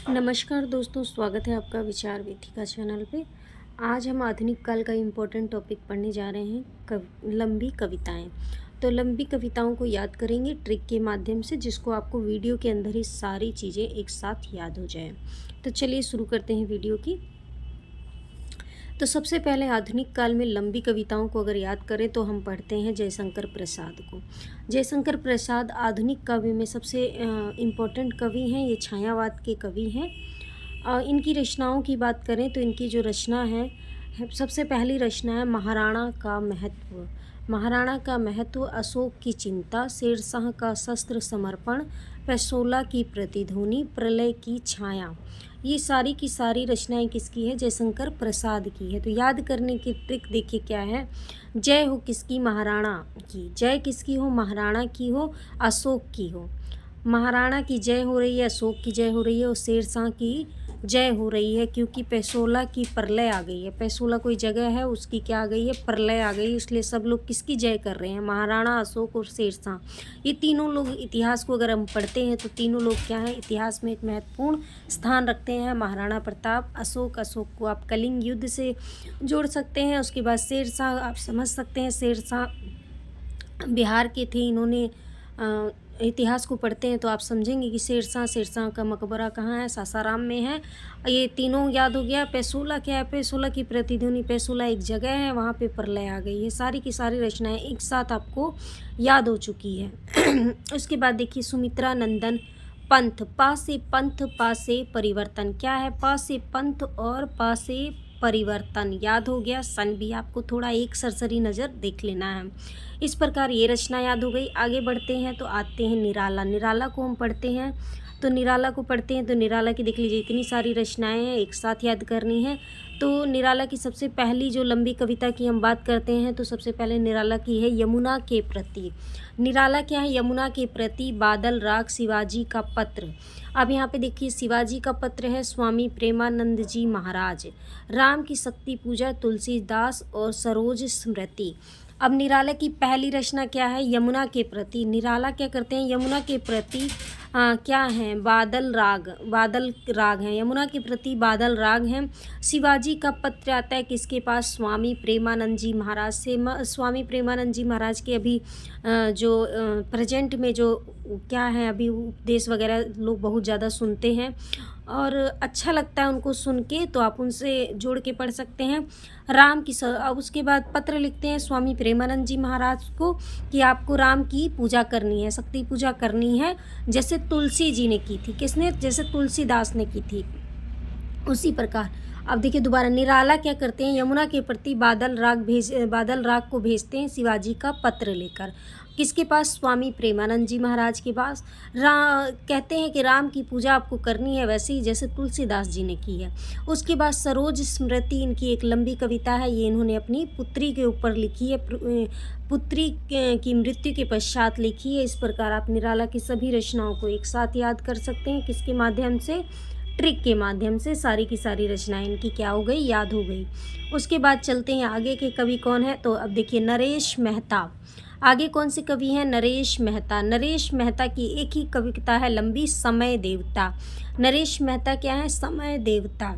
नमस्कार दोस्तों, स्वागत है आपका विचार वेदिका चैनल पे। आज हम आधुनिक काल का इम्पोर्टेंट टॉपिक पढ़ने जा रहे हैं, लंबी कविताएं। तो लंबी कविताओं को याद करेंगे ट्रिक के माध्यम से, जिसको आपको वीडियो के अंदर ही सारी चीज़ें एक साथ याद हो जाएं। तो चलिए शुरू करते हैं वीडियो की। तो सबसे पहले आधुनिक काल में लंबी कविताओं को अगर याद करें तो हम पढ़ते हैं जयशंकर प्रसाद को। जयशंकर प्रसाद आधुनिक काव्य में सबसे इम्पोर्टेंट कवि हैं। ये छायावाद के कवि हैं। इनकी रचनाओं की बात करें तो इनकी जो रचना है, सबसे पहली रचना है महाराणा का महत्व। महाराणा का महत्व, अशोक की चिंता, शेरशाह का शस्त्र समर्पण, पेशोला की प्रतिध्वनि, प्रलय की छाया। ये सारी की सारी रचनाएं किसकी है? जयशंकर प्रसाद की है। तो याद करने की ट्रिक देखिए क्या है। जय हो किसकी? महाराणा की। जय किसकी हो? महाराणा की हो, अशोक की हो। महाराणा की जय हो रही है, अशोक की जय हो रही है और शेरशाह की जय हो रही है, क्योंकि पेशोला की प्रलय आ गई है। पेशोला कोई जगह है, उसकी क्या आ गई है? प्रलय आ गई। इसलिए सब लोग किसकी जय कर रहे हैं? महाराणा, अशोक और शेरशाह। ये तीनों लोग इतिहास को अगर हम पढ़ते हैं तो तीनों लोग क्या हैं? इतिहास में एक महत्वपूर्ण स्थान रखते हैं। महाराणा प्रताप, अशोक को आप कलिंग युद्ध से जोड़ सकते हैं। उसके बाद शेरशाह आप समझ सकते हैं, शेरशाह बिहार के थे। इन्होंने इतिहास को पढ़ते हैं तो आप समझेंगे कि शेरशाह का मकबरा कहाँ है? सासाराम में है। ये तीनों याद हो गया। पेशोला क्या है? पेशोला की प्रतिध्वनि। पेशोला एक जगह है, वहाँ पे प्रलय आ गई है। सारी की सारी रचनाएं एक साथ आपको याद हो चुकी है। उसके बाद देखिए सुमित्रा नंदन पंथ। पा से पंथ, पा से परिवर्तन। क्या है? पा से पंथ और पा से परिवर्तन। याद हो गया। सन भी आपको थोड़ा एक सरसरी नज़र देख लेना है। इस प्रकार ये रचना याद हो गई। आगे बढ़ते हैं तो आते हैं निराला। निराला को हम पढ़ते हैं तो निराला की देख लीजिए इतनी सारी रचनाएं हैं, एक साथ याद करनी है। तो निराला की सबसे पहली जो लंबी कविता की हम बात करते हैं तो सबसे पहले निराला की है यमुना के प्रति। निराला क्या है? यमुना के प्रति। बादल राग, शिवाजी का पत्र। अब यहाँ पे देखिए शिवाजी का पत्र है स्वामी प्रेमानंद जी महाराज। राम की शक्ति पूजा, तुलसीदास और सरोज स्मृति। अब निराला की पहली रचना क्या है? यमुना के प्रति। निराला क्या करते हैं? यमुना के प्रति क्या है? बादल राग हैं। यमुना के प्रति बादल राग हैं। शिवाजी का पत्र आता है किसके पास? स्वामी प्रेमानंद जी महाराज से। स्वामी प्रेमानंद जी महाराज के अभी जो प्रेजेंट में जो क्या है, अभी उपदेश वगैरह लोग बहुत ज़्यादा सुनते हैं और अच्छा लगता है उनको सुन के, तो आप उनसे जोड़ के पढ़ सकते हैं। राम की अब उसके बाद पत्र लिखते हैं स्वामी प्रेमानंद जी महाराज को कि आपको राम की पूजा करनी है, शक्ति पूजा करनी है, जैसे तुलसी जी ने की थी। किसने? जैसे तुलसीदास ने की थी, उसी प्रकार। अब देखिए दोबारा निराला क्या करते हैं? यमुना के प्रति बादल राग को भेजते हैं शिवाजी का पत्र लेकर। किसके पास? स्वामी प्रेमानंद जी महाराज के पास। कहते हैं कि राम की पूजा आपको करनी है वैसे ही जैसे तुलसीदास जी ने की है। उसके बाद सरोज स्मृति इनकी एक लंबी कविता है। ये इन्होंने अपनी पुत्री के ऊपर लिखी है, पुत्री की मृत्यु के पश्चात लिखी है। इस प्रकार आप निराला की सभी रचनाओं को एक साथ याद कर सकते हैं। किसके माध्यम से? ट्रिक के माध्यम से। सारी की सारी रचनाएं इनकी क्या हो गई? याद हो गई। उसके बाद चलते हैं आगे के कवि कौन है। तो अब देखिए नरेश मेहता। आगे कौन से कवि हैं? नरेश मेहता। नरेश मेहता की एक ही कविता है लंबी, समय देवता। नरेश मेहता क्या है? समय देवता।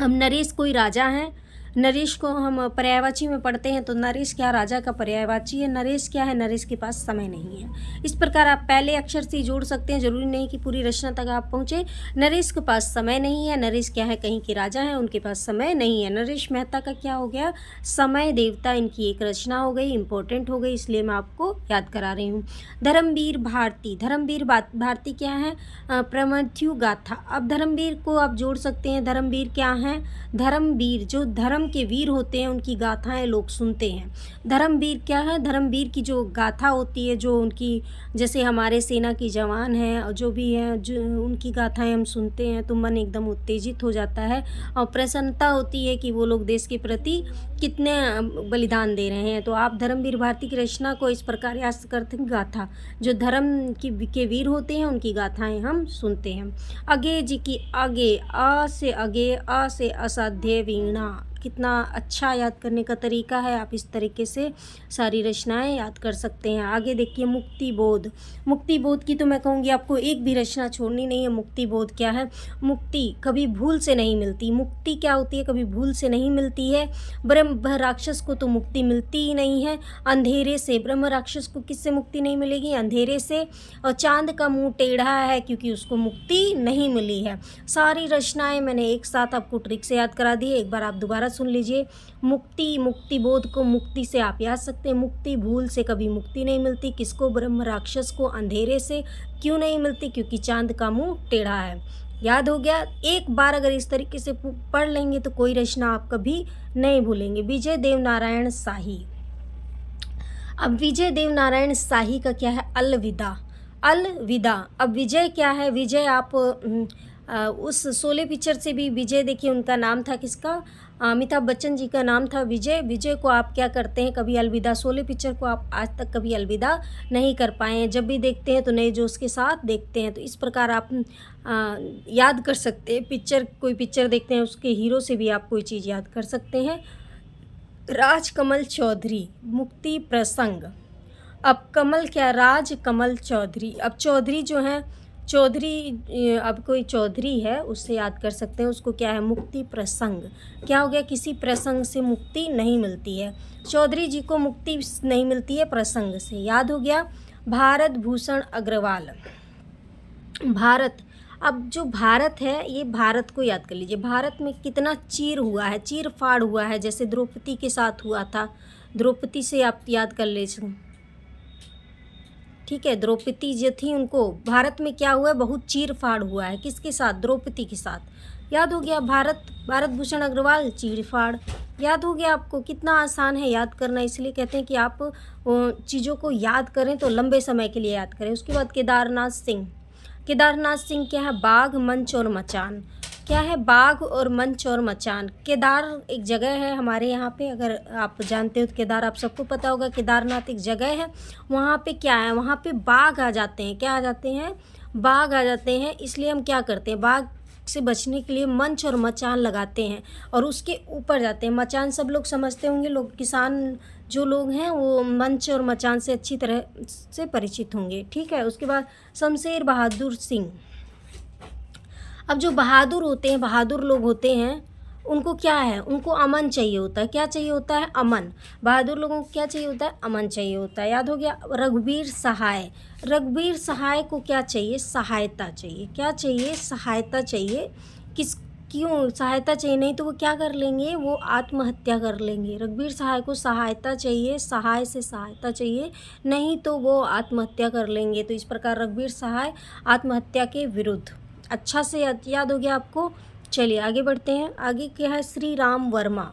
अब नरेश कोई राजा हैं। नरेश को हम पर्यायवाची में पढ़ते हैं तो नरेश क्या? राजा का पर्यायवाची है। नरेश क्या है? नरेश के पास समय नहीं है। इस प्रकार आप पहले अक्षर से जोड़ सकते हैं, जरूरी नहीं कि पूरी रचना तक आप पहुँचे। नरेश के पास समय नहीं है। नरेश क्या है? कहीं के राजा हैं, उनके पास समय नहीं है। नरेश मेहता का क्या हो गया? समय देवता इनकी एक रचना हो गई, इंपॉर्टेंट हो गई, इसलिए मैं आपको याद करा रही हूँ। धर्मवीर भारती। धर्मवीर भारती क्या है? प्रमथ्यु गाथा। अब धर्मवीर को आप जोड़ सकते हैं। धर्मवीर क्या है? धर्मवीर जो धर्म के वीर होते हैं उनकी गाथाएं लोग सुनते हैं। धर्मवीर क्या है? धर्मवीर की जो गाथा होती है, जो उनकी, जैसे हमारे सेना की जवान हैं और जो भी हैं, जो उनकी गाथाएं हम सुनते हैं तो मन एकदम उत्तेजित हो जाता है और प्रसन्नता होती है कि वो लोग देश के प्रति कितने बलिदान दे रहे हैं। तो आप धर्मवीर भारती की रचना को इस प्रकार याद करते हैं। गाथा जो धर्म के वीर होते हैं उनकी गाथाएं हम सुनते हैं। अगे जी की आगे, आ से अगे, आ से असाध्य वीणा। कितना अच्छा याद करने का तरीका है। आप इस तरीके से सारी रचनाएं याद कर सकते हैं। आगे देखिए मुक्ति बोध। मुक्ति बोध की तो मैं कहूँगी आपको एक भी रचना छोड़नी नहीं है। मुक्ति बोध क्या है? मुक्ति कभी भूल से नहीं मिलती। मुक्ति क्या होती है? कभी भूल से नहीं मिलती है। ब्रह्म राक्षस को तो मुक्ति मिलती ही नहीं है। अंधेरे से, ब्रह्म राक्षस को किससे मुक्ति नहीं मिलेगी? अंधेरे से। और चांद का मुंह टेढ़ा है क्योंकि उसको मुक्ति नहीं मिली है। सारी रचनाएं मैंने एक साथ आपको ट्रिक से याद करा दी है, एक बार आप दोबारा सुन लीजिए। मुक्ति, मुक्ति बोध को मुक्ति से आप याद सकते हैं। मुक्ति भूल से कभी मुक्ति नहीं मिलती। किसको? ब्रह्म राक्षस को। अंधेरे से क्यों नहीं मिलती? क्योंकि चांद का मुंह टेढ़ा है। याद हो गया? एक बार अगर इस तरीके से पढ़ लेंगे तो कोई रचना आप कभी नहीं भूलेंगे। विजय देव नारायण शाही। अब विजय देव नारायण शाही का क्या है? अलविदा। अलविदा। अब विजय क्या है? विजय आप उस शोले पिक्चर से भी विजय देखिए, उनका नाम था किसका? अमिताभ बच्चन जी का नाम था विजय। विजय को आप क्या करते हैं? कभी अलविदा। शोले पिक्चर को आप आज तक कभी अलविदा नहीं कर पाए हैं। जब भी देखते हैं तो नए जोश के साथ देखते हैं। तो इस प्रकार आप याद कर सकते हैं। पिक्चर, कोई पिक्चर देखते हैं उसके हीरो से भी आप कोई चीज़ याद कर सकते हैं। राजकमल चौधरी। मुक्ति प्रसंग। अब कमल क्या? राज कमल चौधरी। अब चौधरी जो है, चौधरी, अब कोई चौधरी है उससे याद कर सकते हैं। उसको क्या है? मुक्ति प्रसंग। क्या हो गया? किसी प्रसंग से मुक्ति नहीं मिलती है। चौधरी जी को मुक्ति नहीं मिलती है प्रसंग से। याद हो गया? भारत भूषण अग्रवाल। भारत। अब जो भारत है, ये भारत को याद कर लीजिए। भारत में कितना चीर हुआ है, चीर फाड़ हुआ है, जैसे द्रौपदी के साथ हुआ था। द्रौपदी से आप याद कर लीजिए, ठीक है। द्रौपदी जो थी उनको भारत में क्या हुआ है? बहुत चीर फाड़ हुआ है। किसके साथ? द्रौपदी के साथ। याद हो गया? भारत, भारत भूषण अग्रवाल, चीर फाड़। याद हो गया आपको? कितना आसान है याद करना। इसलिए कहते हैं कि आप चीज़ों को याद करें तो लंबे समय के लिए याद करें। उसके बाद केदारनाथ सिंह। केदारनाथ सिंह क्या है? बाघ, मंच और मचान। क्या है? बाघ और मंच और मचान। केदार एक जगह है हमारे यहाँ पे, अगर आप जानते हो तो केदार आप सबको पता होगा। केदारनाथ एक जगह है, वहाँ पे क्या है? वहाँ पे बाघ आ जाते हैं। क्या आ जाते हैं? बाघ आ जाते हैं। इसलिए हम क्या करते हैं? बाघ से बचने के लिए मंच और मचान लगाते हैं और उसके ऊपर जाते हैं। मचान सब लोग समझते होंगे, लोग किसान जो लोग हैं वो मंच और मचान से अच्छी तरह से परिचित होंगे, ठीक है। उसके बाद शमशेर बहादुर सिंह। अब जो बहादुर होते हैं, बहादुर लोग होते हैं, उनको क्या है? उनको अमन चाहिए होता है। क्या चाहिए होता है? अमन। बहादुर लोगों को क्या चाहिए होता है? अमन चाहिए होता है। याद हो गया? रघुवीर सहाय। रघुवीर सहाय को क्या चाहिए? सहायता चाहिए। क्या चाहिए? सहायता चाहिए। क्यों सहायता चाहिए? नहीं तो वो क्या कर लेंगे? वो आत्महत्या कर लेंगे। रघुवीर सहाय को सहायता चाहिए, सहाय से सहायता चाहिए, नहीं तो वो आत्महत्या कर लेंगे। तो इस प्रकार रघुवीर सहाय आत्महत्या के विरुद्ध। अच्छा से याद हो गया आपको? चलिए आगे बढ़ते हैं। आगे क्या है? श्री राम वर्मा।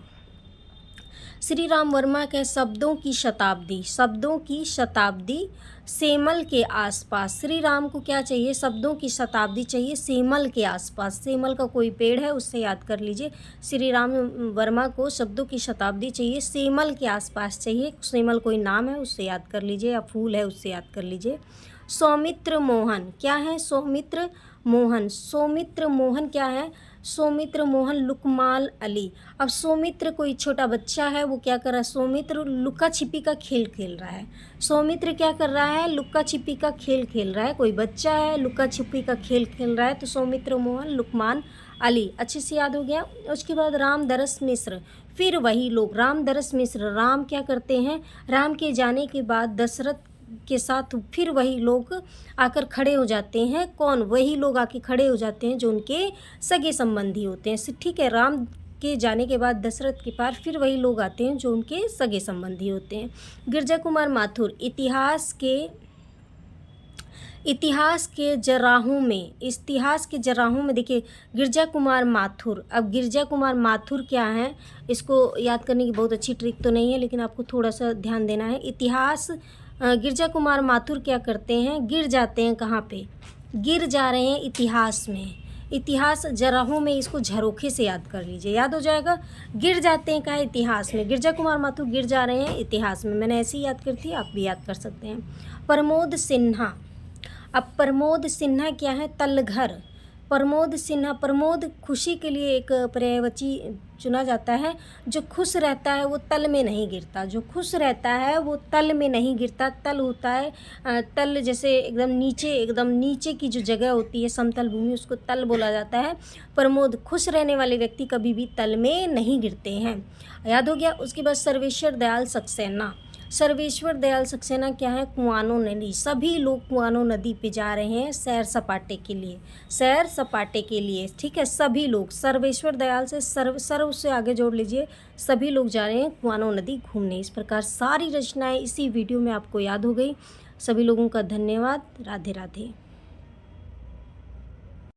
श्री राम वर्मा के शब्दों की शताब्दी। शब्दों की शताब्दी सेमल के आसपास। श्री राम को क्या चाहिए? शब्दों की शताब्दी चाहिए सेमल के आसपास। सेमल का कोई पेड़ है, उससे याद कर लीजिए। श्री राम वर्मा को शब्दों की शताब्दी चाहिए सेमल के आसपास चाहिए। सेमल कोई नाम है, उससे याद कर लीजिए, या फूल है, उससे याद कर लीजिए। सौमित्र मोहन। क्या है? सौमित्र मोहन। सौमित्र मोहन क्या है? सौमित्र मोहन लुकमान अली। अब सौमित्र कोई छोटा बच्चा है, वो क्या कर रहा है? सौमित्र लुका छिपी का खेल खेल रहा है। सौमित्र क्या कर रहा है? लुका छिपी का खेल खेल रहा है। कोई बच्चा है, लुका छिपी का खेल खेल रहा है, तो सौमित्र मोहन लुकमान अली। अच्छे से याद हो गया। उसके बाद रामदरस मिश्र। फिर वही लोग, रामदरस मिश्र। राम क्या करते हैं? राम के जाने के बाद दशरथ के साथ फिर वही लोग आकर खड़े हो जाते हैं। कौन? वही लोग आके खड़े हो जाते हैं जो उनके सगे संबंधी होते हैं, ठीक है। राम के जाने के बाद दशरथ के पास फिर वही लोग आते हैं जो उनके सगे संबंधी होते हैं। गिरजा कुमार माथुर। इतिहास के जराहों में देखिए गिरजा कुमार माथुर। अब गिरजा कुमार माथुर क्या है? इसको याद करने की बहुत अच्छी ट्रिक तो नहीं है, लेकिन आपको थोड़ा सा ध्यान देना है। इतिहास, गिरजा कुमार माथुर क्या करते हैं? गिर जाते हैं। कहाँ पे गिर जा रहे हैं? इतिहास में। इतिहास जराहों में, इसको झरोखे से याद कर लीजिए, याद हो जाएगा। गिर जाते हैं, कहाँ? इतिहास में। गिरजा कुमार माथुर गिर जा रहे हैं इतिहास में। मैंने ऐसे ही याद कर थी, आप भी याद कर सकते हैं। प्रमोद सिन्हा। अब प्रमोद सिन्हा क्या है? तलघर। प्रमोद सिन्हा, प्रमोद खुशी के लिए एक पर्यायवाची चुना जाता है। जो खुश रहता है वो तल में नहीं गिरता, जो खुश रहता है वो तल में नहीं गिरता। तल होता है तल, जैसे एकदम नीचे की जो जगह होती है समतल भूमि, उसको तल बोला जाता है। प्रमोद, खुश रहने वाले व्यक्ति कभी भी तल में नहीं गिरते हैं। याद हो गया। उसके बाद सर्वेश्वर दयाल सक्सेना। सर्वेश्वर दयाल सक्सेना क्या है? कुआनो नदी। सभी लोग कुआनो नदी पे जा रहे हैं सैर सपाटे के लिए, सैर सपाटे के लिए, ठीक है। सभी लोग, सर्वेश्वर दयाल से सर्व से आगे जोड़ लीजिए, सभी लोग जा रहे हैं कुआनो नदी घूमने। इस प्रकार सारी रचनाएं इसी वीडियो में आपको याद हो गई। सभी लोगों का धन्यवाद। राधे राधे।